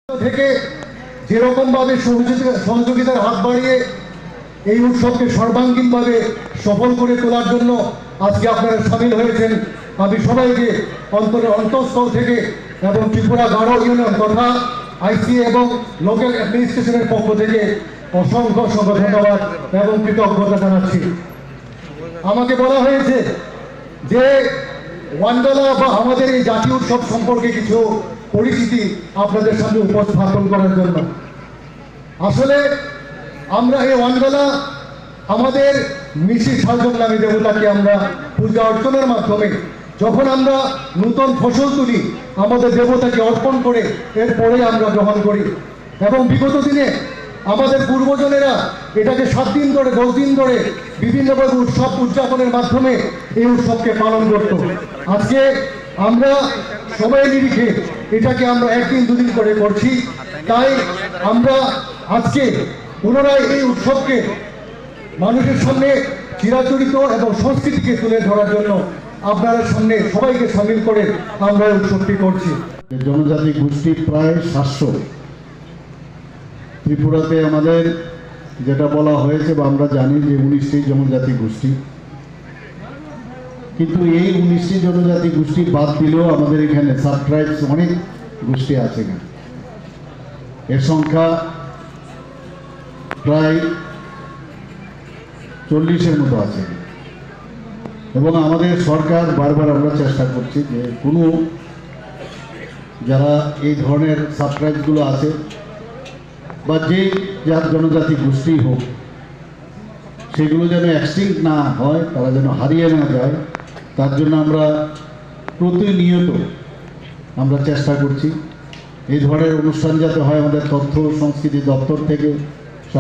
থেকে যেরকমভাবে সহযোগিতার হাত বাড়িয়ে এই উৎসবকে সর্বাঙ্গীনভাবে সফল করে তোলার জন্য আজকে আপনারা সামিল হয়েছেন, আমি সবাইকে অন্তঃস্থল থেকে এবং ত্রিপুরা গারো ইউনিয়ন তথা আইসিএ এবং লোকাল অ্যাডমিনিস্ট্রেশনের পক্ষ থেকে অসংখ্য অসংখ্য ধন্যবাদ এবং কৃতজ্ঞতা জানাচ্ছি। আমাকে বলা হয়েছে যে ওয়ান্ডালা বা আমাদের এই জাতীয় উৎসব সম্পর্কে কিছু পরিচিতি আপনাদের সামনে উপস্থাপন করার জন্য। আসলে আমরা এই ওয়ান্ডালা আমাদের মিশি সাজক নামে দেবতাকে আমরা পূজা অর্চনার মাধ্যমে যখন আমরা নূতন ফসল তুলি আমাদের দেবতাকে অর্পণ করে এরপরে আমরা গ্রহণ করি। এবং বিগত দিনে আমাদের পূর্বজনেরা এটাকে 7 দিন ধরে 10 দিন ধরে বিভিন্নভাবে উৎসব উদযাপনের মাধ্যমে এই উৎসবকে পালন করত। আজকে আমরা সময় নিরিখে এটাকে আমরা 1 দিন 2 দিন করে করছি। তাই আমরা আজকে পুনরায় এই উৎসবকে মানুষের সামনে চিরাচরিত এবং সংস্কৃতিকে তুলে ধরার জন্য আপনাদের সামনে সবাইকে সামিল করে আমরা উৎসবটি করছি। জনজাতি গোষ্ঠী প্রায় 700 ত্রিপুরাতে আমাদের যেটা বলা হয়েছে বা আমরা জানি যে 19টি জনজাতি গোষ্ঠী, কিন্তু এই 19টি জনজাতি গোষ্ঠী বাদ দিলেও আমাদের এখানে সাব ট্রাইবস অনেক গোষ্ঠী আছে। এর সংখ্যা প্রায় 40-এর মতো আছে। এবং আমাদের সরকার বারবার আমরা চেষ্টা করছি যে কোনো যারা এই ধরনের সাব ট্রাইবসগুলো আছে বা যে যার জনজাতি গোষ্ঠী হোক সেগুলো যেন এক্সটিংক্ট না হয়, তারা যেন হারিয়ে না যায়, তার জন্য আমরা প্রতিনিয়ত আমরা চেষ্টা করছি। এই ধরনের অনুষ্ঠান যাতে হয় আমাদের তথ্য সংস্কৃতি দপ্তর থেকে